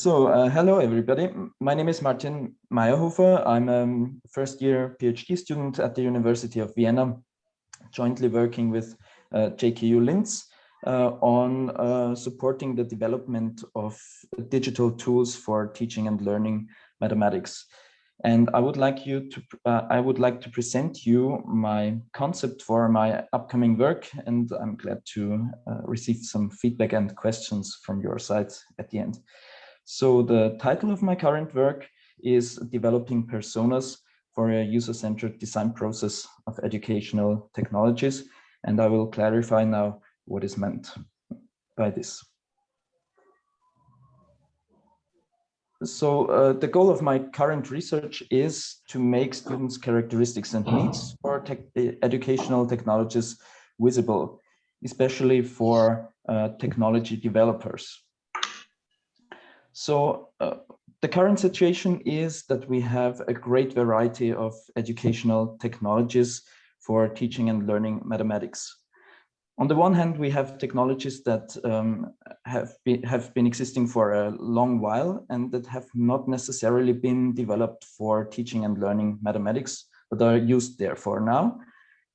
Hello everybody. My name is Martin Mayerhofer. I'm a first-year PhD student at the University of Vienna, jointly working with JKU Linz on supporting the development of digital tools for teaching and learning mathematics. And I would like to present you my concept for my upcoming work, and I'm glad to receive some feedback and questions from your side at the end. So the title of my current work is Developing Personas for a User-Centered Design Process of Educational Technologies, and I will clarify now what is meant by this. So the goal of my current research is to make students' characteristics and needs for educational technologies visible, especially for technology developers. So the current situation is that we have a great variety of educational technologies for teaching and learning mathematics. On the one hand, we have technologies that have been existing for a long while and that have not necessarily been developed for teaching and learning mathematics, but are used there for now.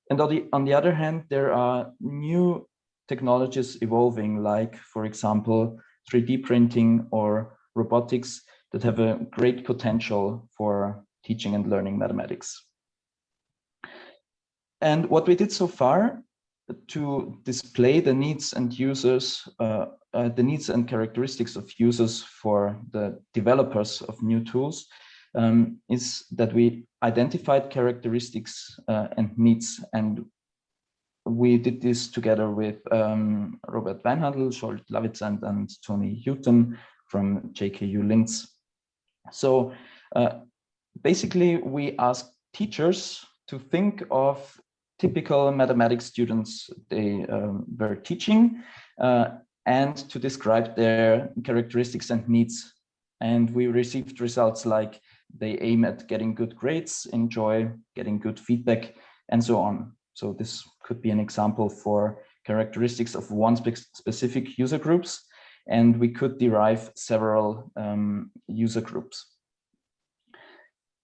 And on the other hand, there are new technologies evolving, like, for example, 3D printing or robotics that have a great potential for teaching and learning mathematics. And what we did so far to display the needs and users, the needs and characteristics of users for the developers of new tools is that we identified characteristics and needs, and we did this together with Robert Weinhandel, Scholt Lavitz, and Tony Houghton from JKU Linz. So basically, we asked teachers to think of typical mathematics students they were teaching and to describe their characteristics and needs. And we received results like they aim at getting good grades, enjoy getting good feedback, and so on. So this could be an example for characteristics of one specific user groups, and we could derive several user groups.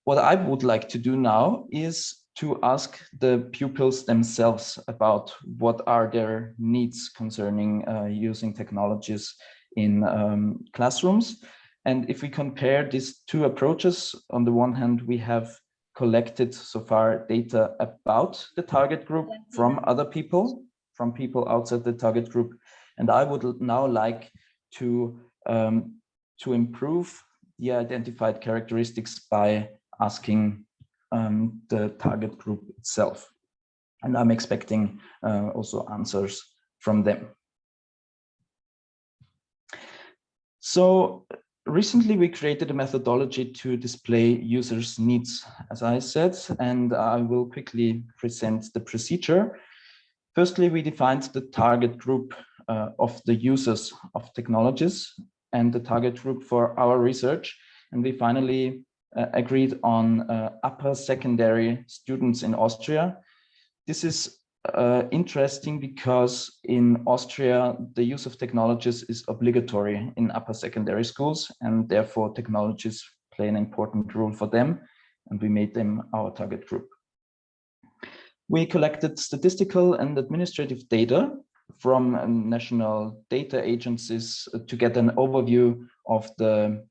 What I would like to do now is to ask the pupils themselves about what are their needs concerning using technologies in classrooms. And if we compare these two approaches, on the one hand, we have collected so far data about the target group from other people, from people outside the target group. And I would now like to improve the identified characteristics by asking the target group itself. And I'm expecting also answers from them. So recently, we created a methodology to display users' needs, as I said, and I will quickly present the procedure. Firstly, we defined the target group of the users of technologies and the target group for our research. And we finally agreed on upper secondary students in Austria. This is interesting because in Austria, the use of technologies is obligatory in upper secondary schools, and therefore technologies play an important role for them, and we made them our target group. We collected statistical and administrative data from national data agencies to get an overview of the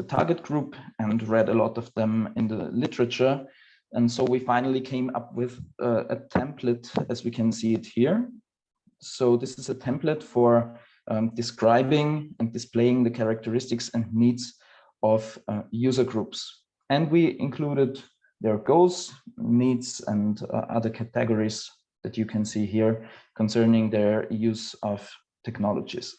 target group and read a lot of them in the literature. And so we finally came up with a template, as we can see it here. So this is a template for describing and displaying the characteristics and needs of user groups. And we included their goals, needs, and other categories that you can see here concerning their use of technologies.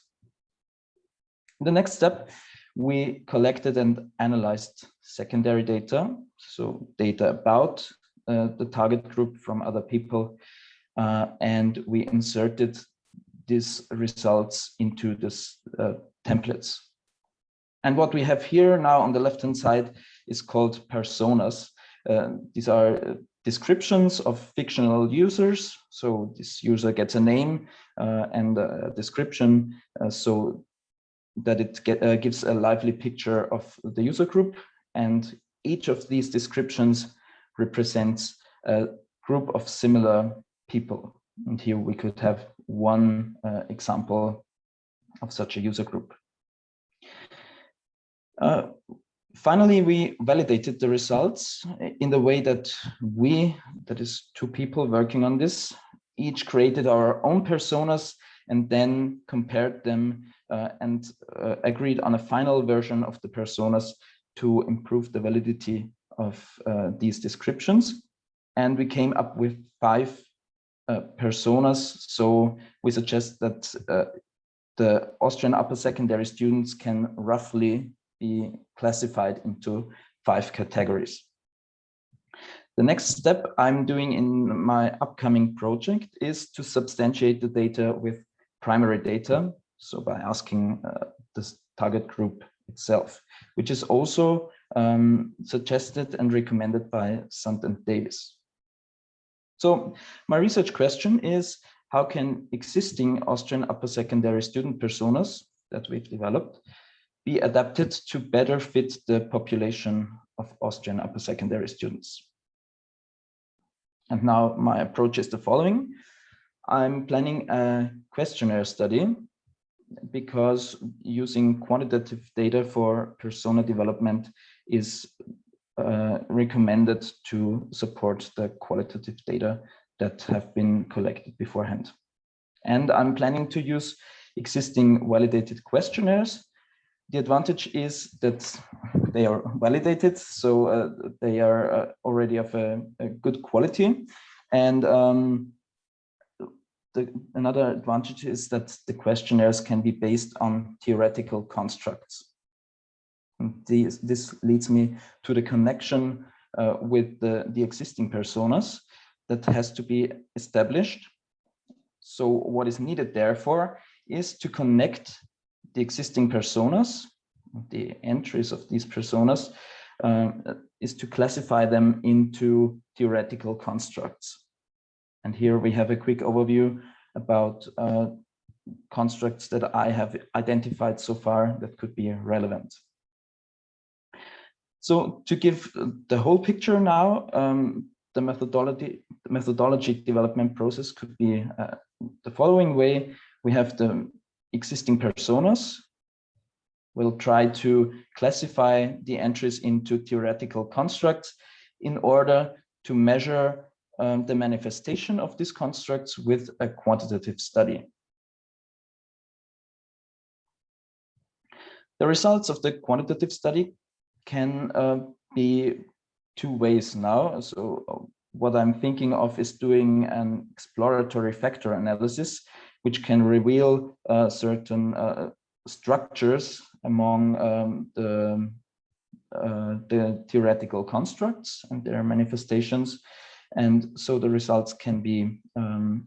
The next step, we collected and analyzed secondary data, so data about the target group from other people, and we inserted these results into this templates. And what we have here now on the left-hand side is called personas. These are descriptions of fictional users. So this user gets a name and a description. So that it gives a lively picture of the user group, and each of these descriptions represents a group of similar people. And here we could have one example of such a user group. Finally, we validated the results in the way that that is two people working on this, each created our own personas and then compared them and agreed on a final version of the personas to improve the validity of these descriptions. And we came up with 5 personas. So we suggest that the Austrian upper secondary students can roughly be classified into 5 categories. The next step I'm doing in my upcoming project is to substantiate the data with primary data. So by asking this target group itself, which is also suggested and recommended by Sant and Davis. So my research question is, how can existing Austrian upper secondary student personas that we've developed be adapted to better fit the population of Austrian upper secondary students? And now my approach is the following. I'm planning a questionnaire study because using quantitative data for persona development is recommended to support the qualitative data that have been collected beforehand. And I'm planning to use existing validated questionnaires. The advantage is that they are validated, so they are already of a good quality. And another advantage is that the questionnaires can be based on theoretical constructs. And this leads me to the connection with the existing personas that has to be established. So what is needed therefore is to connect the existing personas, the entries of these personas, is to classify them into theoretical constructs. And here we have a quick overview about constructs that I have identified so far that could be relevant. So to give the whole picture now, the methodology development process could be the following way. We have the existing personas. We'll try to classify the entries into theoretical constructs in order to measure the manifestation of these constructs with a quantitative study. The results of the quantitative study can be 2 ways now. So what I'm thinking of is doing an exploratory factor analysis, which can reveal certain structures among the theoretical constructs and their manifestations. And so the results can be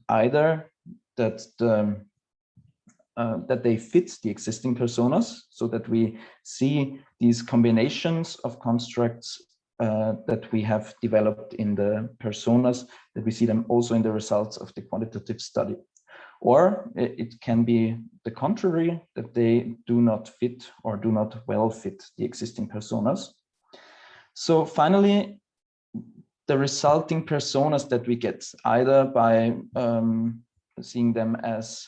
either that that they fit the existing personas, so that we see these combinations of constructs that we have developed in the personas, that we see them also in the results of the quantitative study. Or it can be the contrary, that they do not fit or do not well fit the existing personas. So finally, the resulting personas that we get, either by seeing them as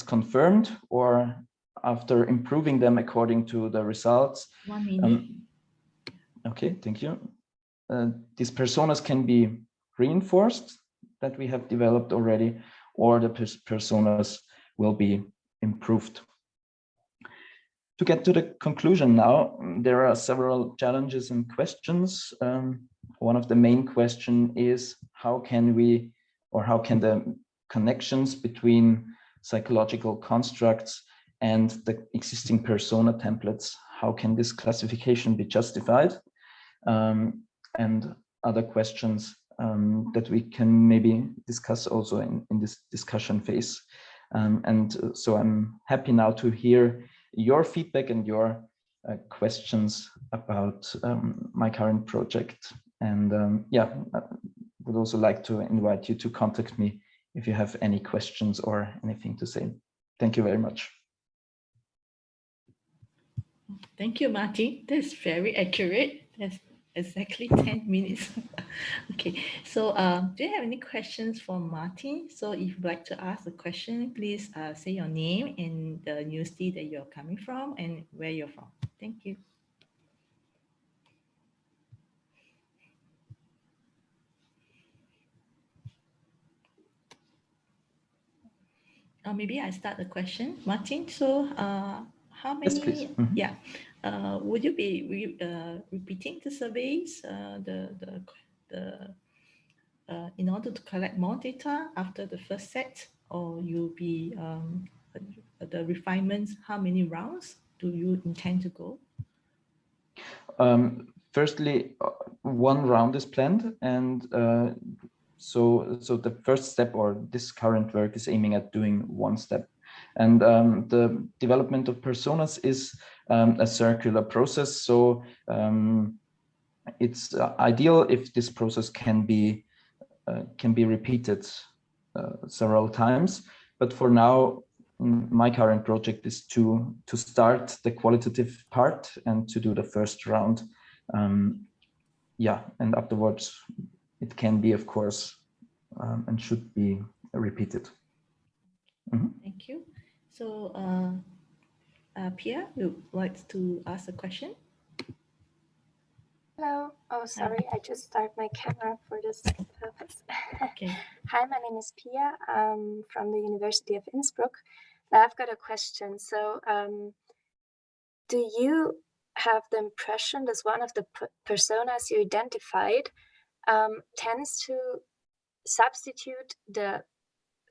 confirmed or after improving them according to the results. 1 minute. Okay, thank you. These personas can be reinforced, that we have developed already, or the personas will be improved. To get to the conclusion now, there are several challenges and questions. One of the main question is, how can we, or how can the connections between psychological constructs and the existing persona templates, how can this classification be justified? And other questions that we can maybe discuss also in this discussion phase. And so I'm happy now to hear your feedback and your questions about my current project. And yeah, I would also like to invite you to contact me if you have any questions or anything to say. Thank you very much. Thank you, Martin. That's very accurate. That's exactly 10 minutes. Okay, so do you have any questions for Martin? So if you'd like to ask a question, please say your name and the university that you're coming from and where you're from. Thank you. Maybe I start the question, Martin. So how many, Yes, please. yeah, would you be repeating the surveys, in order to collect more data after the first set, or you'll be the refinements, how many rounds do you intend to go? Firstly, one round is planned, and so the first step, or this current work, is aiming at doing one step. And the development of personas is a circular process. So it's ideal if this process can be repeated several times. But for now, my current project is to start the qualitative part and to do the first round. Yeah, and afterwards it can be, of course, and should be repeated. Thank you. So Pia, you'd like to ask a question? Hello. Oh, sorry. I just started my camera for this purpose. Okay. Hi, my name is Pia. I'm from the University of Innsbruck. Now I've got a question. So do you have the impression that one of the personas you identified tends to substitute the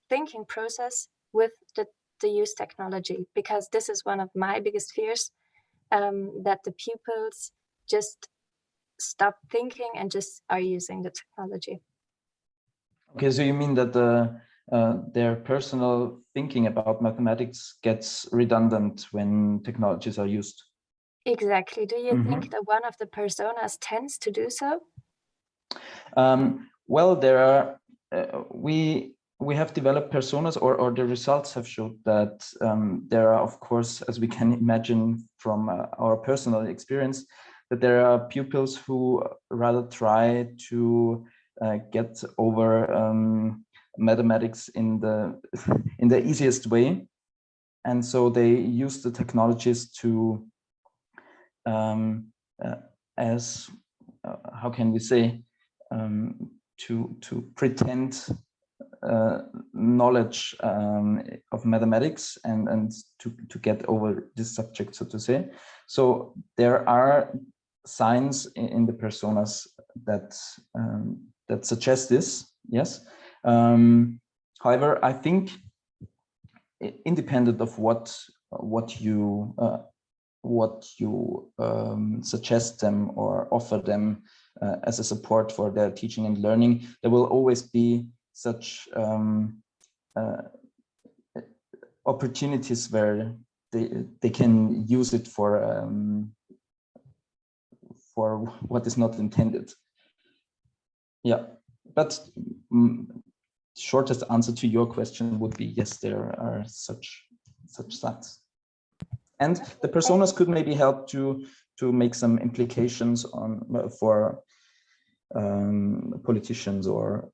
thinking process with the use technology? Because this is one of my biggest fears, that the pupils just stop thinking and just are using the technology. Okay, so you mean that their personal thinking about mathematics gets redundant when technologies are used? Exactly. Do you think that one of the personas tends to do so? Well, there are we have developed personas, or the results have showed that there are, of course, as we can imagine from our personal experience, that there are pupils who rather try to get over mathematics in the easiest way, and so they use the technologies to as how can we say, to pretend knowledge of mathematics and to get over this subject, so to say. So there are signs in the personas that that suggest this, yes. However, I think independent of what you suggest them or offer them as a support for their teaching and learning, there will always be such opportunities where they can use it for what is not intended. Yeah, but shortest answer to your question would be yes, there are such signs. And the personas could maybe help to make some implications on for politicians or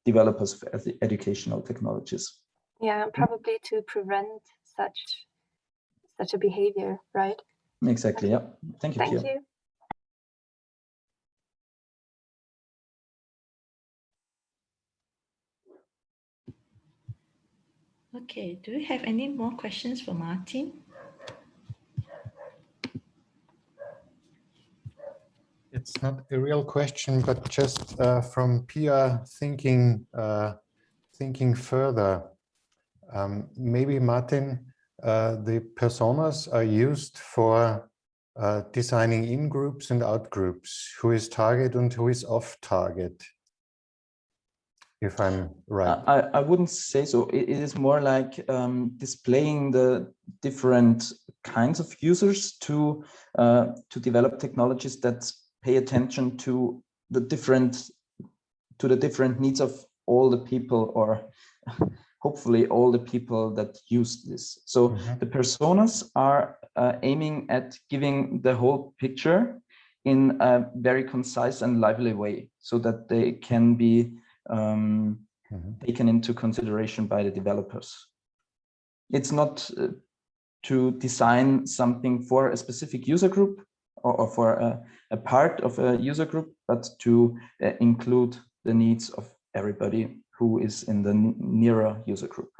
developers of educational technologies. Yeah, probably to prevent such a behavior, right? Exactly. Yeah. Thank you. Thank Pia. you. Okay, do you have any more questions for Martin? It's not a real question, but just from Pia thinking further. Maybe Martin, the personas are used for designing in groups and out groups. Who is target and who is off target? If I'm right. I wouldn't say so. It is more like displaying the different kinds of users to develop technologies that pay attention to the different needs of all the people, or hopefully all the people that use this. So the personas are aiming at giving the whole picture in a very concise and lively way, so that they can be taken into consideration by the developers. It's not to design something for a specific user group or for a part of a user group, but to include the needs of everybody who is in the nearer user group.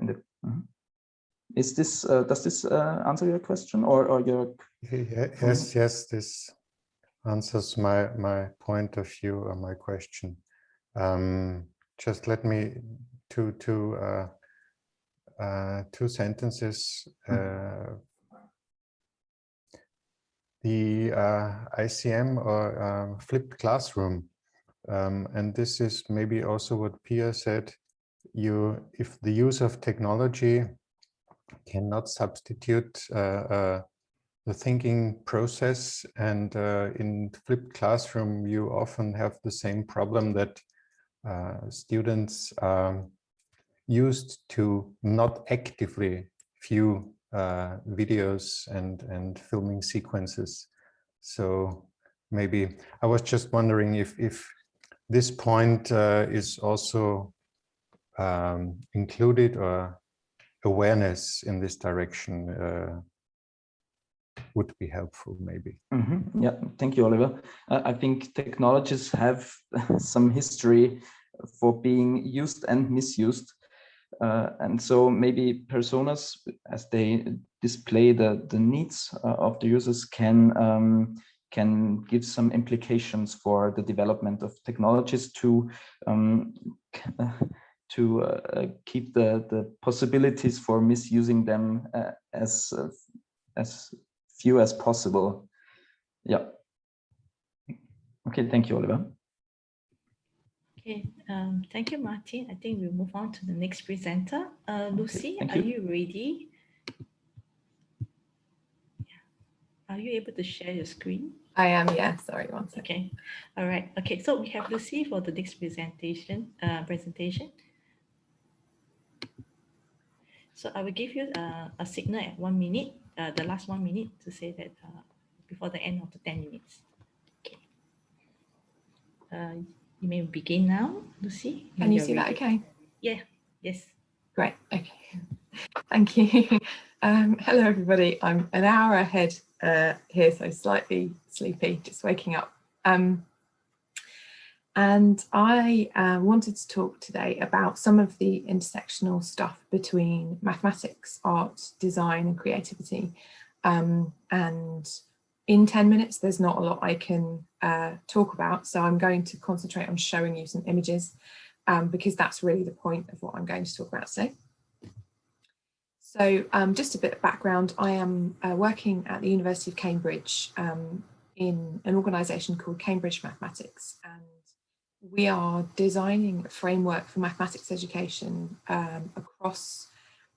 Is this does this answer your question or your? Yes, yes, this answers my point of view or my question. Just let me two sentences. The ICM or flipped classroom, and this is maybe also what Pia said. If the use of technology cannot substitute the thinking process, and in flipped classroom you often have the same problem that students are used to not actively view videos and filming sequences. So maybe I was just wondering if this point is also included, or awareness in this direction would be helpful, maybe. Yeah, thank you, Oliver. I think technologies have some history for being used and misused. And so maybe personas, as they display the needs of the users, can give some implications for the development of technologies to keep the possibilities for misusing them as few as possible. Yeah. Okay, thank you, Oliver. Okay, thank you, Martin. I think we'll move on to the next presenter. Lucy, okay, are you ready? Are you able to share your screen? I am, yeah. Sorry, one second. Okay, all right. Okay, so we have Lucy for the next presentation. So I will give you a signal at 1 minute, the last 1 minute, to say that before the end of the 10 minutes. Okay. You may begin now, Lucy. Can you see that okay? Yeah, yes. Great, okay. Thank you. Hello, everybody. I'm an hour ahead here, so slightly sleepy, just waking up. And I wanted to talk today about some of the intersectional stuff between mathematics, art, design and creativity. And in 10 minutes, there's not a lot I can talk about. So I'm going to concentrate on showing you some images because that's really the point of what I'm going to talk about today. So just a bit of background, I am working at the University of Cambridge in an organisation called Cambridge Mathematics, and we are designing a framework for mathematics education across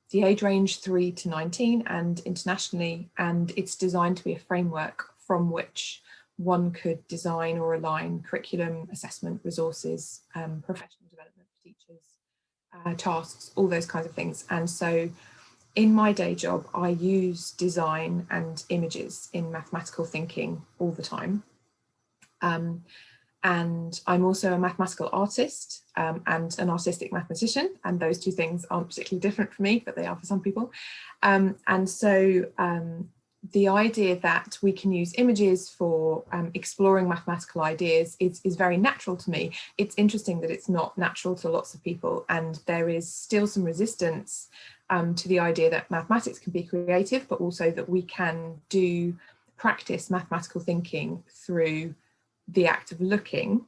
the age range 3 to 19 and internationally, and it's designed to be a framework from which one could design or align curriculum, assessment, resources, professional development for teachers, tasks, all those kinds of things. And so in my day job, I use design and images in mathematical thinking all the time. And I'm also a mathematical artist and an artistic mathematician, and those two things aren't particularly different for me, but they are for some people. And so the idea that we can use images for exploring mathematical ideas is very natural to me. It's interesting that it's not natural to lots of people, and there is still some resistance to the idea that mathematics can be creative, but also that we can practice mathematical thinking through the act of looking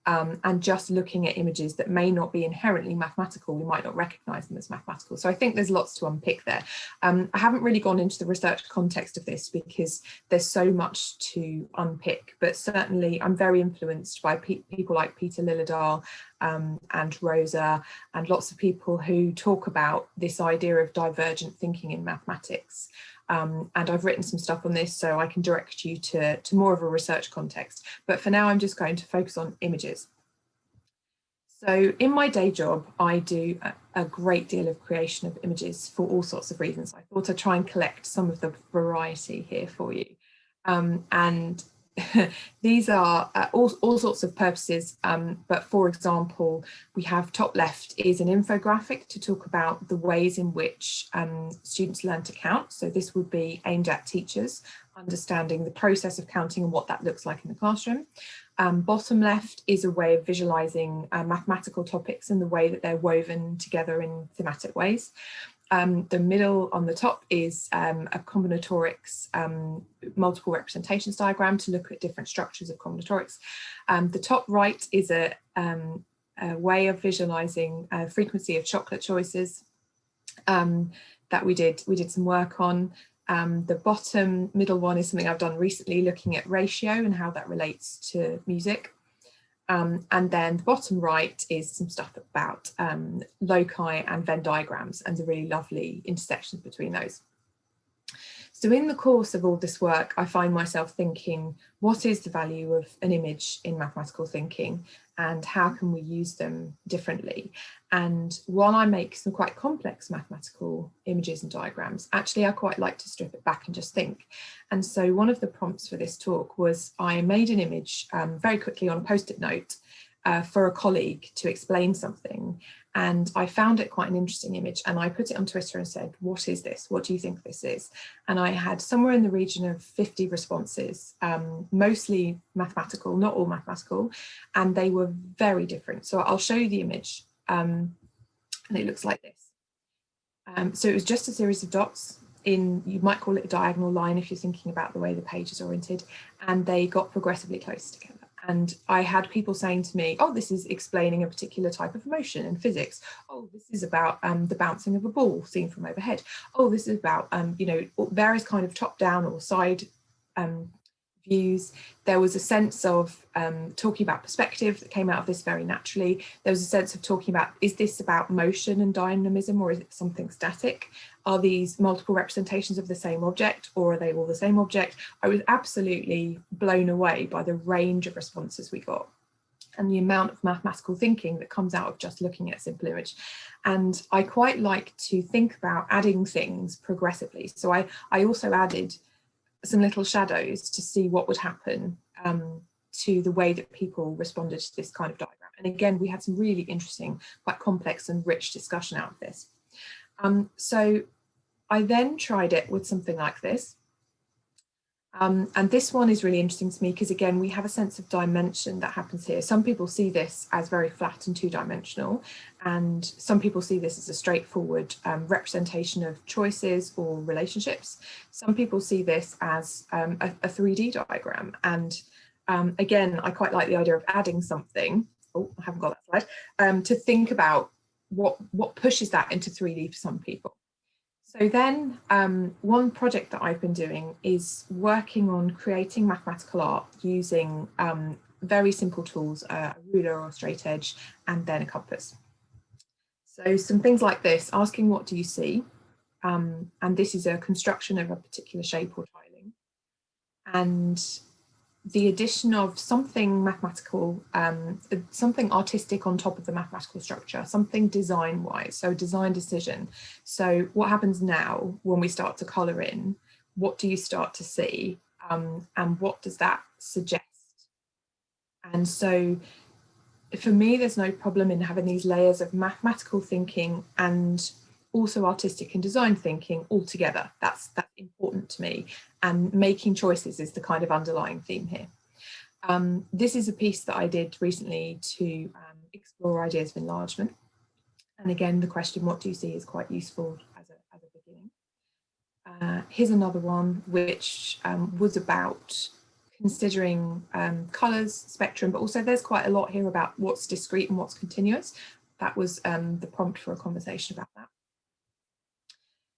and just looking at images that may not be inherently mathematical. We might not recognize them as mathematical. So I think there's lots to unpick there. I haven't really gone into the research context of this because there's so much to unpick, but certainly I'm very influenced by people like Peter Liljedahl and Rosa, and lots of people who talk about this idea of divergent thinking in mathematics. And I've written some stuff on this, so I can direct you to more of a research context. But for now, I'm just going to focus on images. So in my day job, I do a great deal of creation of images for all sorts of reasons. I thought I'd try and collect some of the variety here for you. And these are all sorts of purposes, but for example, we have top left is an infographic to talk about the ways in which students learn to count. So this would be aimed at teachers understanding the process of counting and what that looks like in the classroom. Bottom left is a way of visualizing mathematical topics and the way that they're woven together in thematic ways. The middle on the top is a combinatorics multiple representations diagram to look at different structures of combinatorics. The top right is a way of visualizing frequency of chocolate choices that we did some work on. The bottom middle one is something I've done recently, looking at ratio and how that relates to music. And then the bottom right is some stuff about loci and Venn diagrams and the really lovely intersections between those. So in the course of all this work, I find myself thinking, what is the value of an image in mathematical thinking and how can we use them differently? And while I make some quite complex mathematical images and diagrams, actually I quite like to strip it back and just think. And so one of the prompts for this talk was I made an image very quickly on a post-it note for a colleague to explain something. And I found it quite an interesting image and I put it on Twitter and said, what is this? What do you think this is? And I had somewhere in the region of 50 responses, mostly mathematical, not all mathematical, and they were very different. So I'll show you the image and it looks like this. So it was just a series of dots in, you might call it a diagonal line if you're thinking about the way the page is oriented, and they got progressively close together. And I had people saying to me, oh, this is explaining a particular type of motion in physics. Oh, this is about the bouncing of a ball seen from overhead. Oh, this is about, you know, various kind of top down or side views. There was a sense of talking about perspective that came out of this very naturally. There was a sense of talking about, is this about motion and dynamism or is it something static? Are these multiple representations of the same object or are they all the same object? I was absolutely blown away by the range of responses we got and the amount of mathematical thinking that comes out of just looking at a simple image. And I quite like to think about adding things progressively. So I also added some little shadows to see what would happen to the way that people responded to this kind of diagram. And again, we had some really interesting, quite complex and rich discussion out of this. So I then tried it with something like this. And this one is really interesting to me because, again, we have a sense of dimension that happens here. Some people see this as very flat and two-dimensional, and some people see this as a straightforward representation of choices or relationships. Some people see this as a 3D diagram. And again, I quite like the idea of adding something. Oh, I haven't got that slide. To think about what pushes that into 3D for some people. So then one project that I've been doing is working on creating mathematical art using very simple tools, a ruler or a straight edge, and then a compass. So some things like this, asking what do you see? And this is a construction of a particular shape or tiling. And the addition of something mathematical, something artistic on top of the mathematical structure, something design-wise, so design decision. So what happens now when we start to colour in? What do you start to see? And what does that suggest? And so for me, there's no problem in having these layers of mathematical thinking and also artistic and design thinking all together. That's important to me, and making choices is the kind of underlying theme here. This is a piece that I did recently to explore ideas of enlargement, and again the question what do you see is quite useful as a beginning. Here's another one which was about considering colours, spectrum, but also there's quite a lot here about what's discrete and what's continuous. That was the prompt for a conversation about that.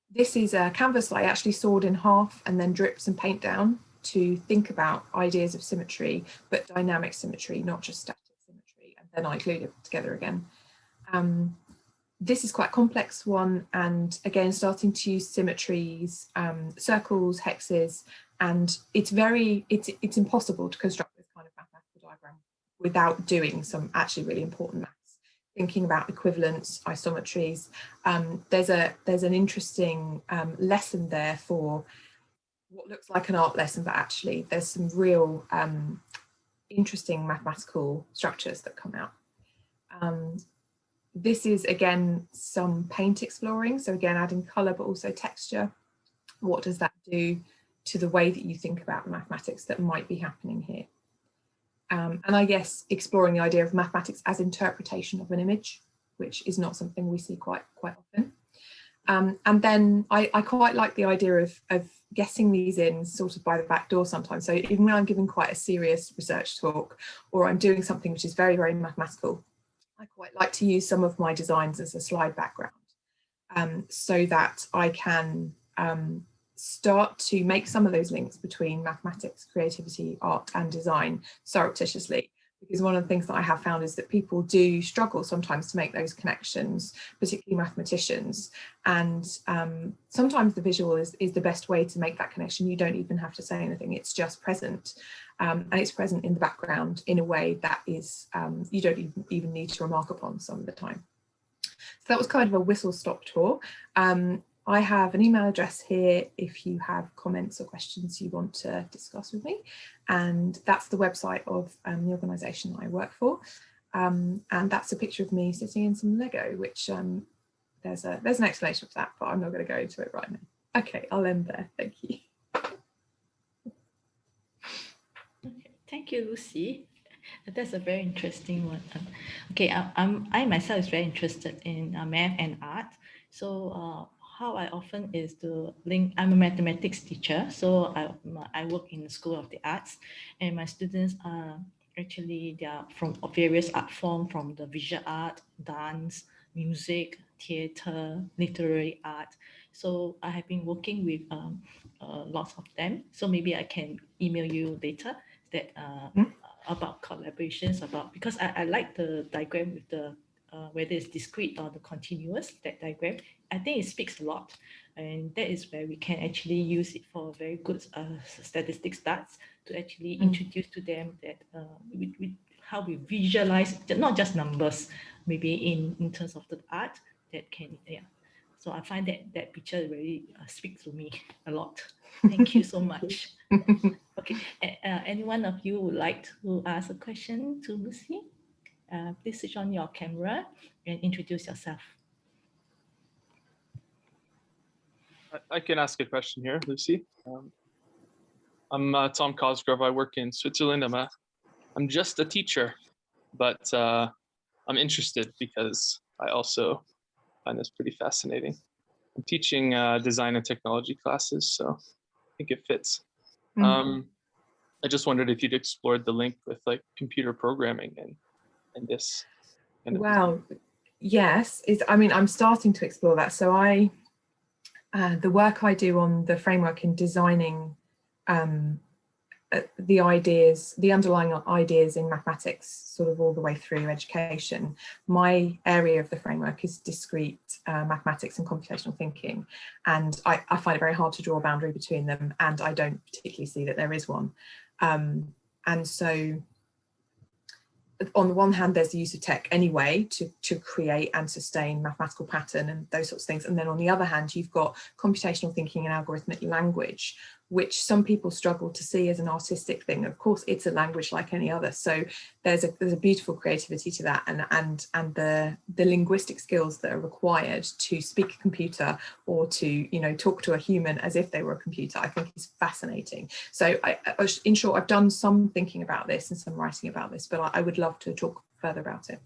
This is a canvas that I actually sawed in half and then dripped some paint down to think about ideas of symmetry, but dynamic symmetry, not just static symmetry. And then I glued it together again. This is quite a complex one. And again, starting to use symmetries, circles, hexes, and it's impossible to construct this kind of mathematical diagram without doing some actually really important maths. thinking about equivalence, isometries. There's an interesting lesson there for what looks like an art lesson, but actually there's some real interesting mathematical structures that come out. This is again some paint exploring, so again adding colour but also texture. What does that do to the way that you think about mathematics that might be happening here? And I guess exploring the idea of mathematics as interpretation of an image, which is not something we see quite often. And then I quite like the idea of getting these in sort of by the back door sometimes. So even when I'm giving quite a serious research talk, or I'm doing something which is very, very mathematical, I quite like to use some of my designs as a slide background, so that I can start to make some of those links between mathematics, creativity, art and design surreptitiously. Because one of the things that I have found is that people do struggle sometimes to make those connections, particularly mathematicians. And sometimes the visual is the best way to make that connection. You don't even have to say anything, it's just present. And it's present in the background in a way that is, you don't even need to remark upon some of the time. So that was kind of a whistle-stop tour. I have an email address here if you have comments or questions you want to discuss with me. And that's the website of the organisation that I work for. And that's a picture of me sitting in some Lego, which there's an explanation for that, but I'm not going to go into it right now. Okay, I'll end there. Thank you. Okay, thank you, Lucy. That's a very interesting one. Okay, I myself is very interested in math and art. So how I often is to link, I'm a mathematics teacher, so I work in the School of the Arts, and my students are actually, they are from various art forms, from the visual art, dance, music, theatre, literary art. So I have been working with lots of them. So maybe I can email you later that about collaborations, because I like the diagram with the whether it's discrete or the continuous, that diagram. I think it speaks a lot, and that is where we can actually use it for very good statistics stats to actually introduce to them that how we visualize, not just numbers, maybe in terms of the art that can, yeah. So I find that picture really speaks to me a lot. Thank you so much. Okay, any one of you would like to ask a question to Lucy? Please switch on your camera and introduce yourself. I can ask a question here, Lucy. I'm Tom Cosgrove. I work in Switzerland. I'm just a teacher, but I'm interested because I also find this pretty fascinating. I'm teaching design and technology classes, so I think it fits. I just wondered if you'd explored the link with like computer programming and this. Wow, yes. I mean, I'm starting to explore that. So the work I do on the framework in designing the ideas, the underlying ideas in mathematics, sort of all the way through education. My area of the framework is discrete mathematics and computational thinking. And I find it very hard to draw a boundary between them. And I don't particularly see that there is one. And so on the one hand, there's the use of tech anyway to create and sustain mathematical pattern and those sorts of things. And then on the other hand, you've got computational thinking and algorithmic language, which some people struggle to see as an artistic thing. Of course, it's a language like any other. So there's a beautiful creativity to that, and the linguistic skills that are required to speak a computer or to talk to a human as if they were a computer, I think is fascinating. So in short, I've done some thinking about this and some writing about this, but I would love to talk further about it.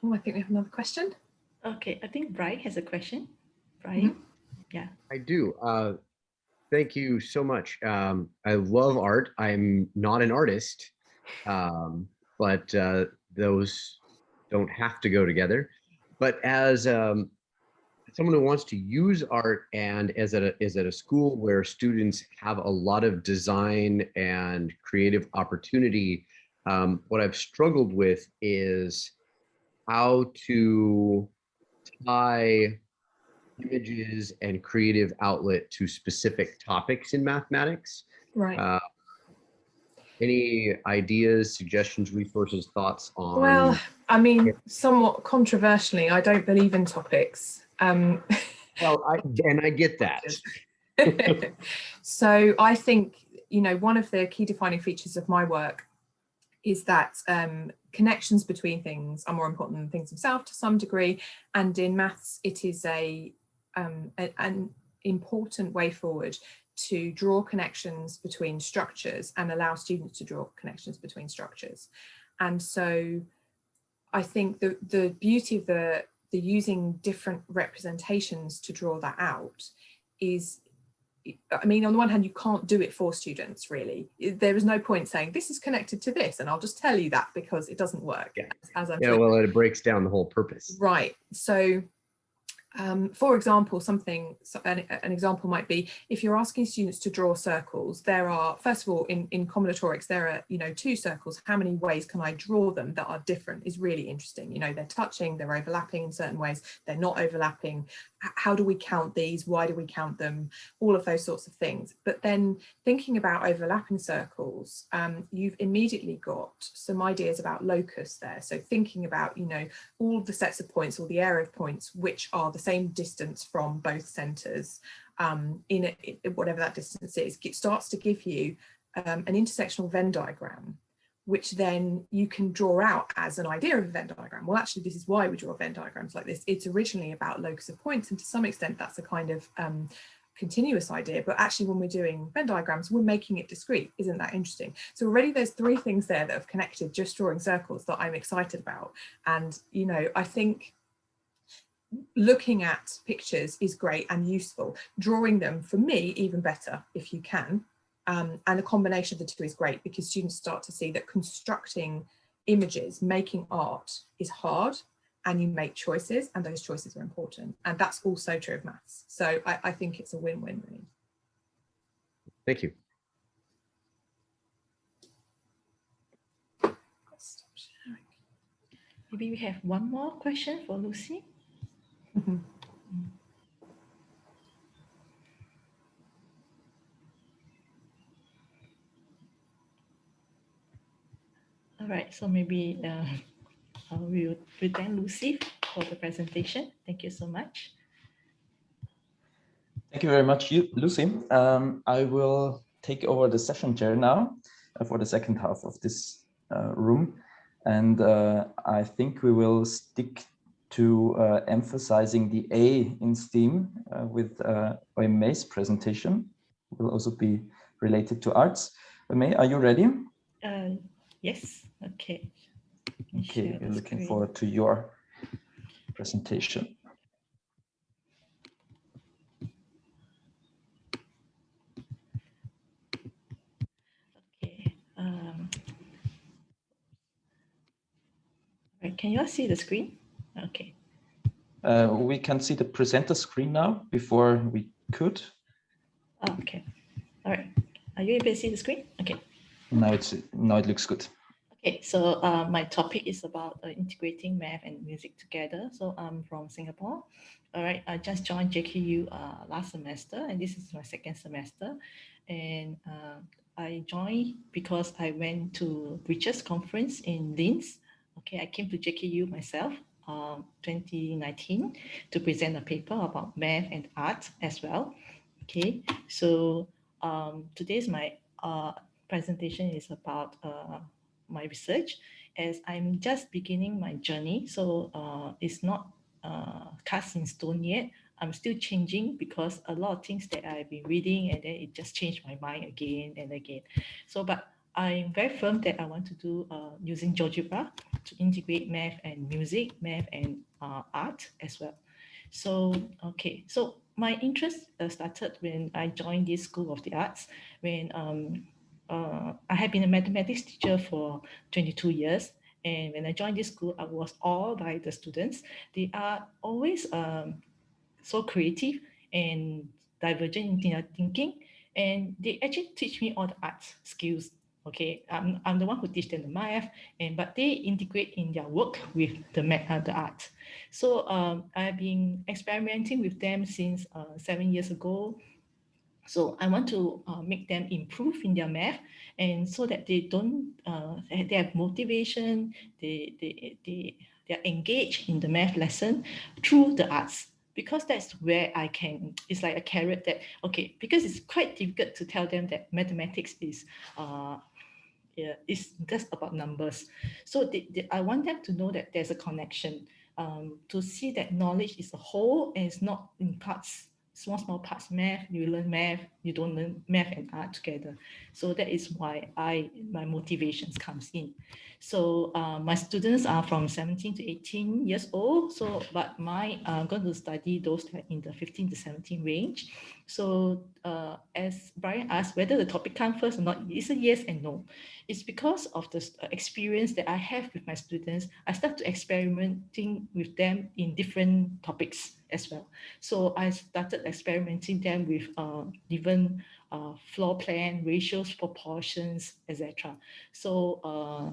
Oh, I think we have another question. Okay, I think Brian has a question. Brian, yeah. I do. Thank you so much. I love art. I'm not an artist, but those don't have to go together. But as someone who wants to use art and is at a school where students have a lot of design and creative opportunity, what I've struggled with is how to tie images and creative outlet to specific topics in mathematics. Right. Any ideas, suggestions, resources, thoughts on? Well, I mean, somewhat controversially, I don't believe in topics. Well, I get that. So I think, you know, one of the key defining features of my work is that connections between things are more important than things themselves to some degree. And in maths, it is an important way forward to draw connections between structures and allow students to draw connections between structures. And so I think the beauty of the using different representations to draw that out is, I mean, on the one hand, you can't do it for students, really. There is no point saying this is connected to this, and I'll just tell you that, because it doesn't work. Yeah, as I'm yeah, sure. well, it breaks down the whole purpose. Right. So for example, an example might be, if you're asking students to draw circles, there are, first of all, in combinatorics, there are, you know, 2 circles. How many ways can I draw them that are different is really interesting. You know, they're touching, they're overlapping in certain ways, they're not overlapping. How do we count these? Why do we count them? All of those sorts of things. But then thinking about overlapping circles, you've immediately got some ideas about locus there. So thinking about, you know, all of the sets of points, or the area of points, which are the same distance from both centres, in whatever that distance is, it starts to give you an intersectional Venn diagram, which then you can draw out as an idea of a Venn diagram. Well, actually, this is why we draw Venn diagrams like this. It's originally about locus of points, and to some extent, that's a kind of continuous idea. But actually, when we're doing Venn diagrams, we're making it discrete. Isn't that interesting? So already there's 3 things there that have connected just drawing circles that I'm excited about. And, you know, I think looking at pictures is great and useful. Drawing them, for me, even better if you can. And a combination of the 2 is great, because students start to see that constructing images, making art, is hard, and you make choices, and those choices are important. And that's also true of maths. So I think it's a win-win, really. Thank you. Stop sharing. Maybe we have one more question for Lucy. All right, so maybe we'll thank Lucy for the presentation. Thank you so much. Thank you very much, Lucy. I will take over the session chair now for the second half of this room. And I think we will stick to emphasizing the A in STEAM with Mei's presentation. It will also be related to arts. Mei, are you ready? Yes, okay. Okay, we're looking forward to your presentation. Okay. Right, can you all see the screen? Okay. We can see the presenter screen now. Before we could. Oh, okay. All right. Are you able to see the screen? Okay. Now it looks good. Okay, so my topic is about integrating math and music together. So I'm from Singapore. All right, I just joined JKU last semester, and this is my 2nd semester. And I joined because I went to Richard's conference in Linz. Okay, I came to JKU myself 2019 to present a paper about math and art as well. Okay, so today's my presentation is about my research, as I'm just beginning my journey. So it's not cast in stone yet. I'm still changing, because a lot of things that I've been reading, and then it just changed my mind again and again. So, but I'm very firm that I want to do using GeoGebra to integrate math and music, math and art as well. So, okay, so my interest started when I joined this School of the Arts, when I have been a mathematics teacher for 22 years. And when I joined this school, I was all by the students. They are always so creative and divergent in their thinking. And they actually teach me all the arts skills. Okay, I'm the one who teach them the math, but they integrate in their work with the art. So I've been experimenting with them since 7 years ago. So I want to make them improve in their math, and so that they don't, they have motivation, they're engaged in the math lesson through the arts. Because that's where I can, it's like a carrot that, okay, because it's quite difficult to tell them that mathematics is, yeah, it's just about numbers. So I want them to know that there's a connection, to see that knowledge is a whole and it's not in parts, small parts. Math, you learn math, you don't learn math and art together. So that is why my motivations comes in. So my students are from 17 to 18 years old. So, but I'm going to study those that are in the 15 to 17 range. So as Brian asked, whether the topic comes first or not, it's a yes and no. It's because of the experience that I have with my students. I start to experimenting with them in different topics as well. So I started experimenting them with different floor plan, ratios, proportions, etc. So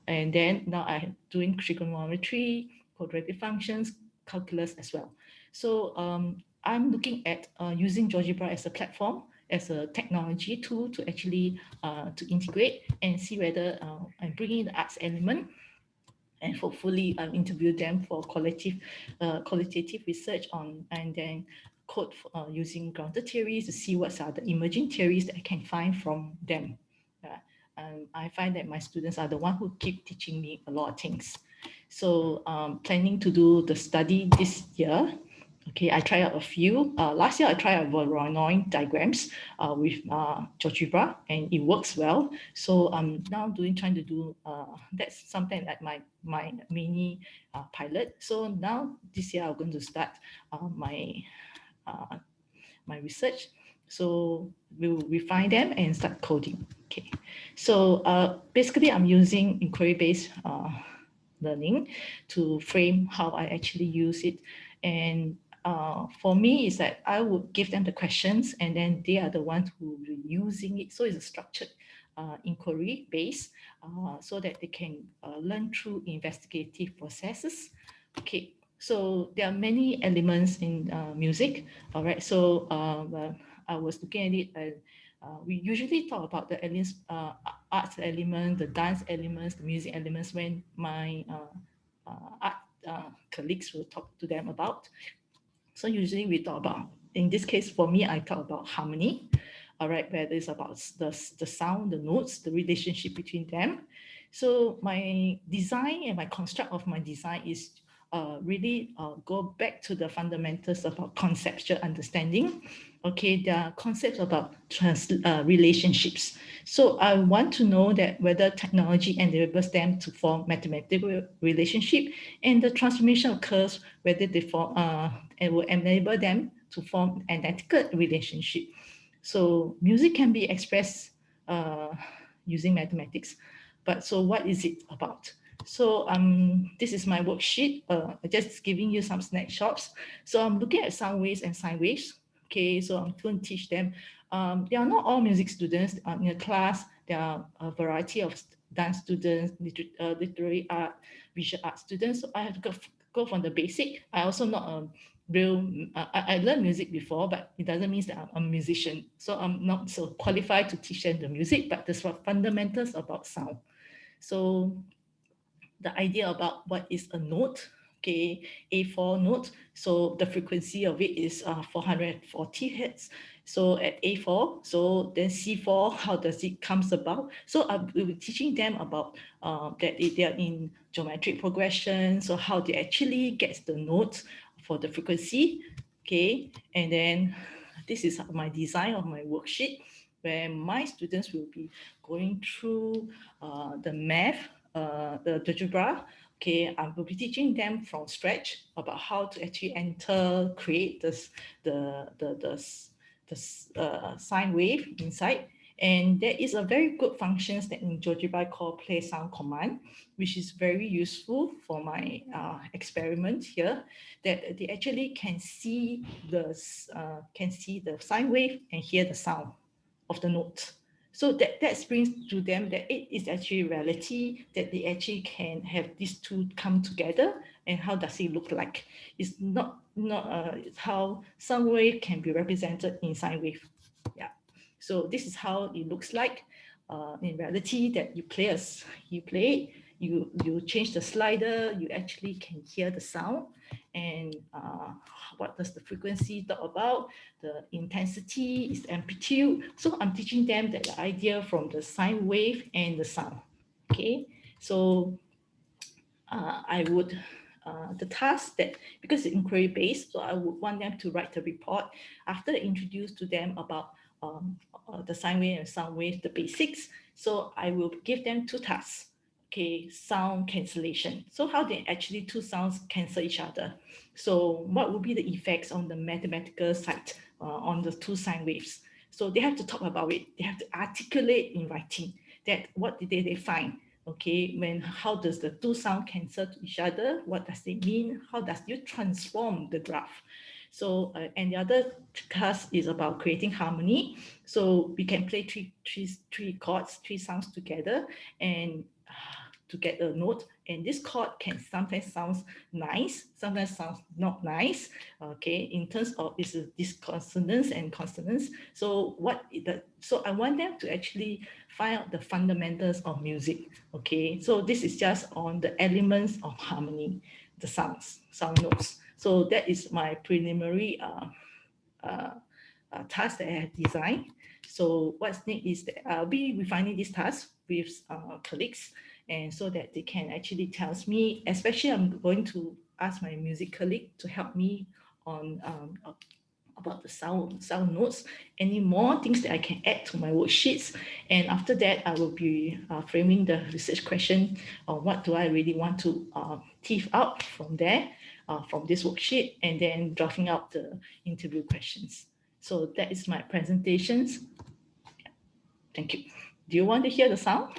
and then now I'm doing trigonometry, quadratic functions, calculus as well. So I'm looking at using GeoGebra as a platform, as a technology tool to actually to integrate and see whether I'm bringing the arts element, and hopefully interview them for qualitative research on, and then code using grounded theories to see what are the emerging theories that I can find from them. I find that my students are the one who keep teaching me a lot of things. So planning to do the study this year. Okay, I tried out a few. Last year I tried out Voronoi diagrams with GeoGebra, and it works well. So I'm now trying to do that's something like my mini pilot. So now this year I'm going to start my research. So we'll refine them and start coding. Okay, so basically I'm using inquiry-based learning to frame how I actually use it. And for me, is that I would give them the questions, and then they are the ones who will be using it. So it's a structured inquiry base, so that they can learn through investigative processes. Okay, so there are many elements in music. All right, so I was looking at it, and we usually talk about the elements, arts element, the dance elements, the music elements when my art colleagues will talk to them about. So usually we talk about, in this case for me, I talk about harmony. All right, where it's about the sound, the notes, the relationship between them. So my design and my construct of my design is really go back to the fundamentals about conceptual understanding. Okay, there are concepts about relationships. So I want to know that whether technology enables them to form mathematical relationship, and the transformation occurs whether they form and will enable them to form an ethical relationship. So music can be expressed using mathematics, but so what is it about? So this is my worksheet, just giving you some snapshots. So I'm looking at sound waves and sine waves. Okay, so I'm going to teach them. They are not all music students. In a class, there are a variety of dance students, literary art, visual art students. So I have to go from the basic. I also not a real, I learned music before, but it doesn't mean that I'm a musician. So I'm not so qualified to teach them the music, but there's fundamentals about sound. So the idea about what is a note, okay, A4 note. So the frequency of it is 440 hertz. So at A4, so then C4, how does it comes about? So I will be teaching them about that they are in geometric progression. So how they actually get the notes for the frequency, okay. And then this is my design of my worksheet, where my students will be going through the math, the GeoGebra. Okay, I will be teaching them from scratch about how to actually enter, create this, the sine wave inside. And there is a very good functions that in GeoGebra called play sound command, which is very useful for my experiment here, that they actually can see the sine wave and hear the sound of the note. So that brings to them that it is actually reality, that they actually can have these two come together, and how does it look like? It's not how sound wave can be represented in sine wave. Yeah. So this is how it looks like in reality, that you play it, you change the slider, you actually can hear the sound, and what does the frequency talk about? The intensity is amplitude. So I'm teaching them that the idea from the sine wave and the sound. Okay, so I would the task that, because it's inquiry based, so I would want them to write a report after I introduce to them about the sine wave and sound wave, the basics. So I will give them two tasks. Okay, sound cancellation. So how they actually two sounds cancel each other. So what would be the effects on the mathematical side on the two sine waves? So they have to talk about it. They have to articulate in writing that what did they find. Okay, how does the two sound cancel to each other? What does it mean? How does you transform the graph? So, and the other class is about creating harmony. So we can play three chords, three sounds together, and to get a note. And this chord can sometimes sound nice, sometimes sounds not nice. Okay, in terms of this consonants and consonants. So so I want them to actually find out the fundamentals of music. Okay, so this is just on the elements of harmony, the sound notes. So that is my preliminary task that I have designed. So what's next is that I'll be refining this task with colleagues, and so that they can actually tell me, especially I'm going to ask my music colleague to help me on about the sound notes, any more things that I can add to my worksheets. And after that, I will be framing the research question on what do I really want to tease out from there, from this worksheet, and then drafting out the interview questions. So that is my presentations. Thank you. Do you want to hear the sound?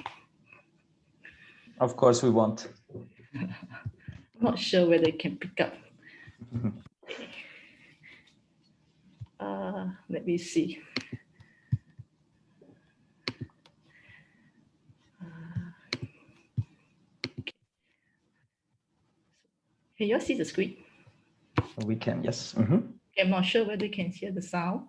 Of course we want. I'm not sure whether it can pick up. Let me see. Can you all see the screen? We can, yes. I'm not sure whether you can hear the sound.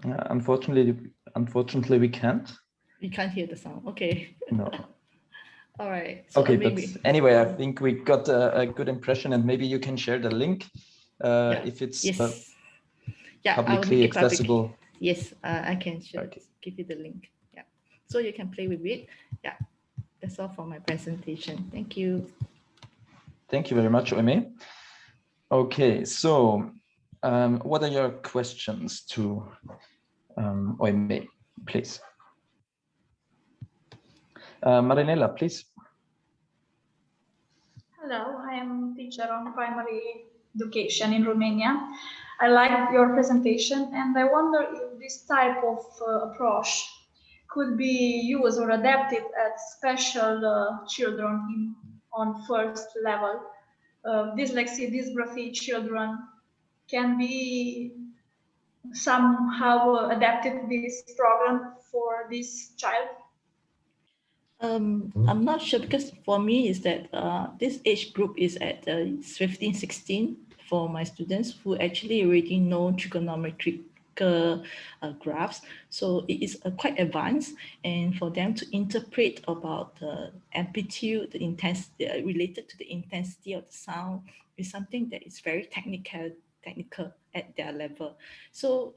Unfortunately, we can't. You can't hear the sound. Okay. No. All right. So okay, but anyway, I think we got a good impression, and maybe you can share the link if it's publicly accessible. Yes, I can give you the link. Yeah, so you can play with it. Yeah, that's all for my presentation. Thank you. Thank you very much, Oime. Okay, so what are your questions to Oime, please? Marinela, please. Hello, I am teacher on primary education in Romania. I like your presentation, and I wonder if this type of approach could be used or adapted at special children on first level. Dyslexia, dysgraphy children can be somehow adapted this program for this child. I'm not sure, because for me is that this age group is at 15, 16 for my students who actually already know trigonometric graphs. So it is quite advanced, and for them to interpret about the amplitude, the intensity related to the intensity of the sound is something that is very technical at their level. So